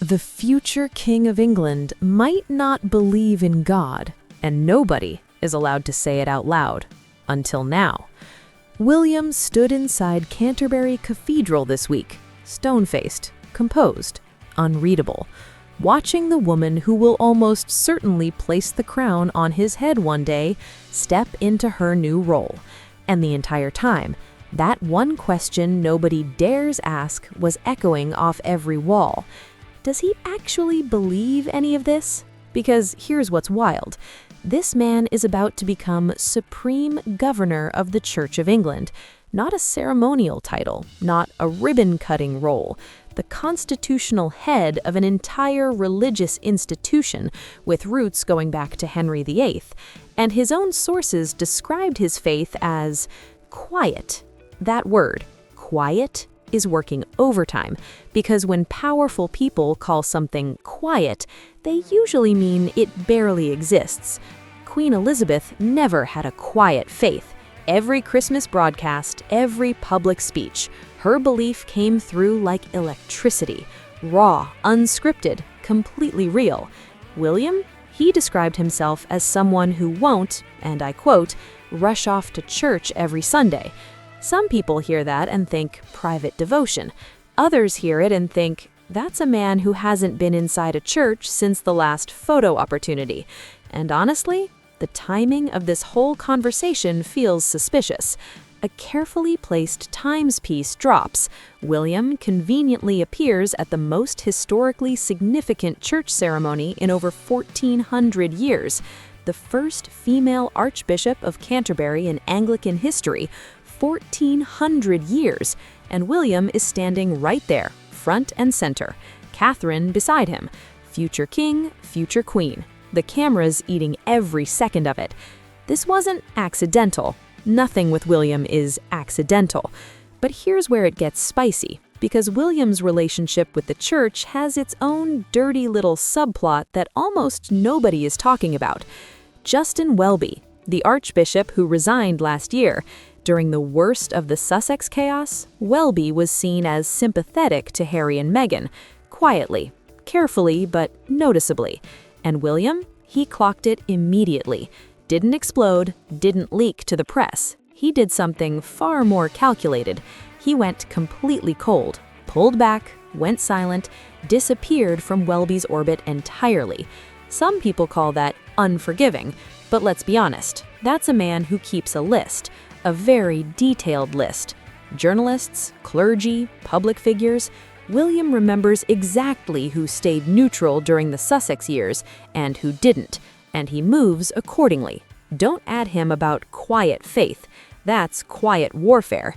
The future King of England might not believe in God, and nobody is allowed to say it out loud. Until now. William stood inside Canterbury Cathedral this week, stone-faced, composed, unreadable, watching the woman who will almost certainly place the crown on his head one day step into her new role. And the entire time, that one question nobody dares ask was echoing off every wall. Does he actually believe any of this? Because here's what's wild. This man is about to become Supreme Governor of the Church of England. Not a ceremonial title, not a ribbon-cutting role. The constitutional head of an entire religious institution with roots going back to Henry VIII. And his own sources described his faith as quiet. That word, quiet, is working overtime, because when powerful people call something quiet, they usually mean it barely exists. Queen Elizabeth never had a quiet faith. Every Christmas broadcast, every public speech, her belief came through like electricity, raw, unscripted, completely real. William, he described himself as someone who won't, and I quote, rush off to church every Sunday. Some people hear that and think private devotion. Others hear it and think, that's a man who hasn't been inside a church since the last photo opportunity. And honestly, the timing of this whole conversation feels suspicious. A carefully placed Times piece drops. William conveniently appears at the most historically significant church ceremony in over 1,400 years. The first female Archbishop of Canterbury in Anglican history, 1,400 years, and William is standing right there, front and center. Catherine beside him. Future king, future queen. The camera's eating every second of it. This wasn't accidental. Nothing with William is accidental. But here's where it gets spicy, because William's relationship with the church has its own dirty little subplot that almost nobody is talking about. Justin Welby, the Archbishop who resigned last year, during the worst of the Sussex chaos, Welby was seen as sympathetic to Harry and Meghan, quietly, carefully, but noticeably. And William, he clocked it immediately. Didn't explode, didn't leak to the press. He did something far more calculated. He went completely cold, pulled back, went silent, disappeared from Welby's orbit entirely. Some people call that unforgiving, but let's be honest, that's a man who keeps a list. A very detailed list. Journalists, clergy, public figures. William remembers exactly who stayed neutral during the Sussex years and who didn't, and he moves accordingly. Don't add him about quiet faith. That's quiet warfare.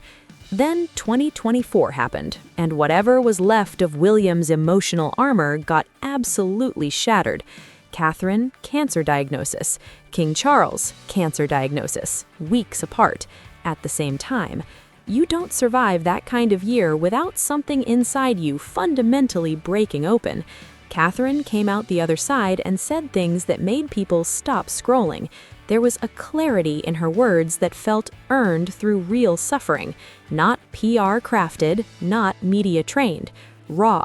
Then 2024 happened, and whatever was left of William's emotional armor got absolutely shattered. Catherine, cancer diagnosis. King Charles, cancer diagnosis. Weeks apart. At the same time. You don't survive that kind of year without something inside you fundamentally breaking open. Catherine came out the other side and said things that made people stop scrolling. There was a clarity in her words that felt earned through real suffering. Not PR crafted, not media trained. Raw.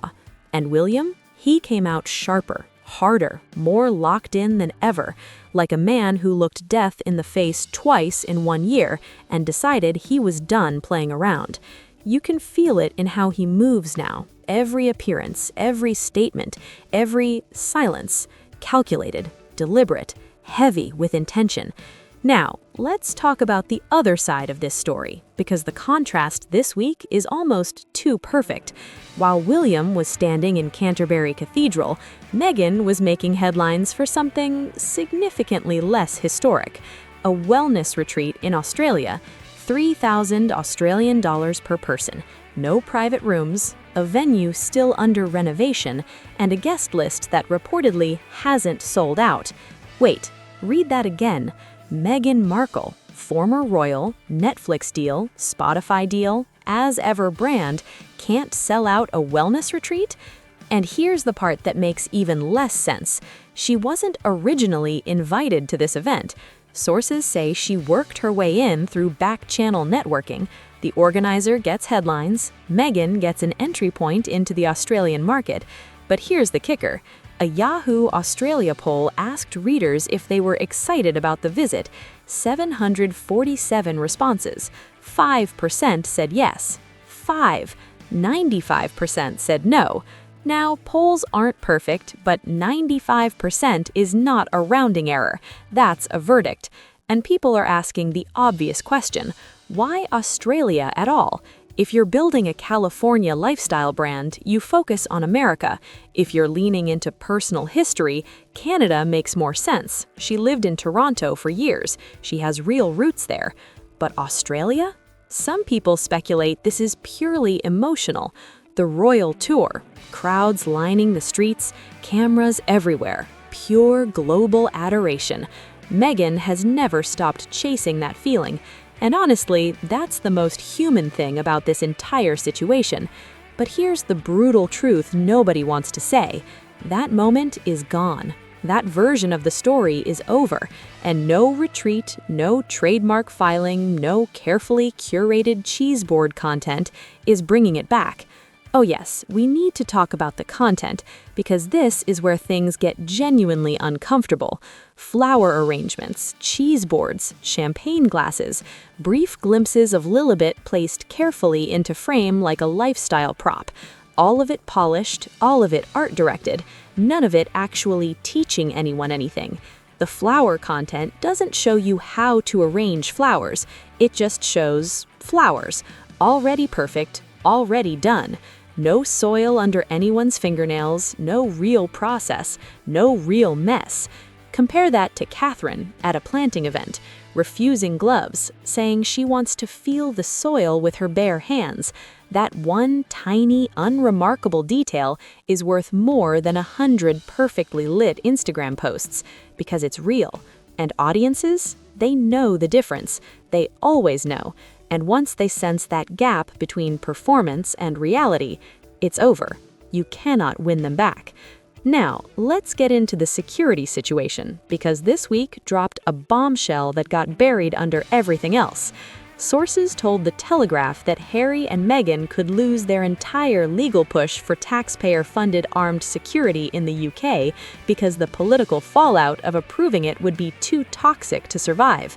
And William? He came out sharper. Harder, more locked in than ever, like a man who looked death in the face twice in 1 year and decided he was done playing around. You can feel it in how he moves now. Every appearance, every statement, every silence, calculated, deliberate, heavy with intention. Now, let's talk about the other side of this story, because the contrast this week is almost too perfect. While William was standing in Canterbury Cathedral, Meghan was making headlines for something significantly less historic. A wellness retreat in Australia, $3,000 Australian dollars per person, no private rooms, a venue still under renovation, and a guest list that reportedly hasn't sold out. Wait, read that again. Meghan Markle, former royal, Netflix deal, Spotify deal, as ever brand, can't sell out a wellness retreat? And here's the part that makes even less sense. She wasn't originally invited to this event. Sources say she worked her way in through back-channel networking. The organizer gets headlines, Meghan gets an entry point into the Australian market. But here's the kicker. A Yahoo Australia poll asked readers if they were excited about the visit. 747 responses. 5% said yes. 95% said no. Now, polls aren't perfect, but 95% is not a rounding error. That's a verdict. And people are asking the obvious question, why Australia at all? If you're building a California lifestyle brand, you focus on America. If you're leaning into personal history, Canada makes more sense. She lived in Toronto for years. She has real roots there. But Australia? Some people speculate this is purely emotional. The royal tour, crowds lining the streets, cameras everywhere, pure global adoration. Meghan has never stopped chasing that feeling. And honestly, that's the most human thing about this entire situation. But here's the brutal truth nobody wants to say. That moment is gone. That version of the story is over, and no retreat, no trademark filing, no carefully curated cheese board content is bringing it back. Oh yes, we need to talk about the content, because this is where things get genuinely uncomfortable. Flower arrangements, cheese boards, champagne glasses, brief glimpses of Lilibet placed carefully into frame like a lifestyle prop. All of it polished, all of it art-directed, none of it actually teaching anyone anything. The flower content doesn't show you how to arrange flowers, it just shows flowers, already perfect, already done. No soil under anyone's fingernails, no real process, no real mess. Compare that to Catherine at a planting event, refusing gloves, saying she wants to feel the soil with her bare hands. That one tiny, unremarkable detail is worth more than 100 perfectly lit Instagram posts, because it's real. And audiences, they know the difference. They always know. And once they sense that gap between performance and reality, it's over. You cannot win them back. Now, let's get into the security situation, because this week dropped a bombshell that got buried under everything else. Sources told The Telegraph that Harry and Meghan could lose their entire legal push for taxpayer-funded armed security in the UK because the political fallout of approving it would be too toxic to survive.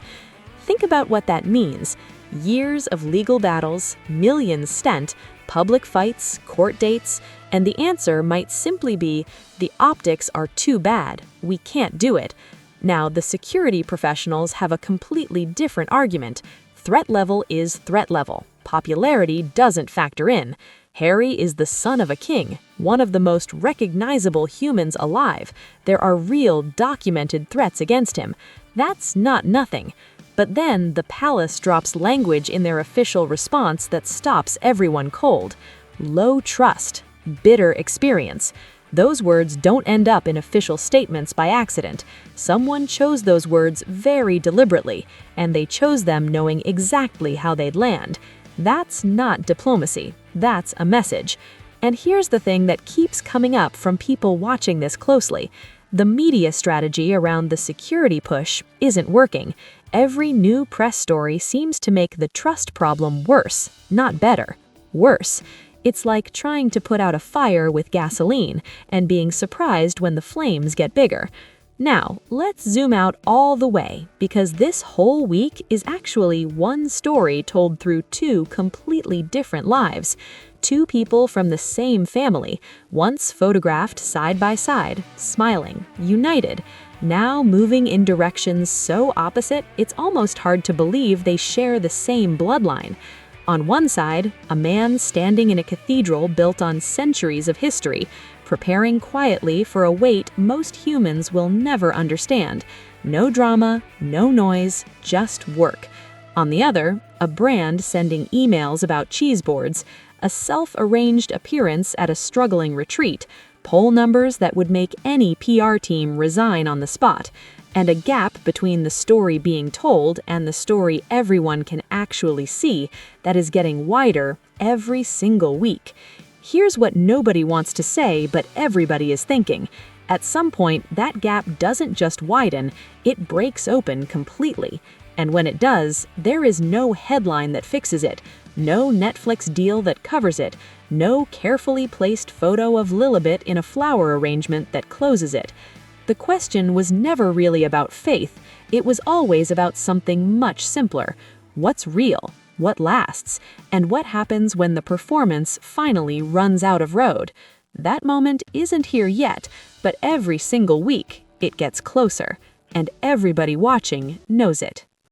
Think about what that means. Years of legal battles, millions spent, public fights, court dates, and the answer might simply be, the optics are too bad, we can't do it. Now, the security professionals have a completely different argument. Threat level is threat level. Popularity doesn't factor in. Harry is the son of a king, one of the most recognizable humans alive. There are real, documented threats against him. That's not nothing. But then the palace drops language in their official response that stops everyone cold. Low trust, bitter experience. Those words don't end up in official statements by accident. Someone chose those words very deliberately, and they chose them knowing exactly how they'd land. That's not diplomacy. That's a message. And here's the thing that keeps coming up from people watching this closely. The media strategy around the security push isn't working. Every new press story seems to make the trust problem worse, not better. Worse. It's like trying to put out a fire with gasoline and being surprised when the flames get bigger. Now, let's zoom out all the way, because this whole week is actually one story told through two completely different lives. Two people from the same family, once photographed side by side, smiling, united, now moving in directions so opposite it's almost hard to believe they share the same bloodline. On one side, a man standing in a cathedral built on centuries of history, preparing quietly for a wait most humans will never understand. No drama, no noise, just work. On the other, a brand sending emails about cheese boards, a self-arranged appearance at a struggling retreat, poll numbers that would make any PR team resign on the spot, and a gap between the story being told and the story everyone can actually see that is getting wider every single week. Here's what nobody wants to say, but everybody is thinking. At some point, that gap doesn't just widen, it breaks open completely. And when it does, there is no headline that fixes it, no Netflix deal that covers it, no carefully placed photo of Lilibet in a flower arrangement that closes it. The question was never really about faith, it was always about something much simpler. What's real? What lasts? And what happens when the performance finally runs out of road? That moment isn't here yet, but every single week, it gets closer. And everybody watching knows it.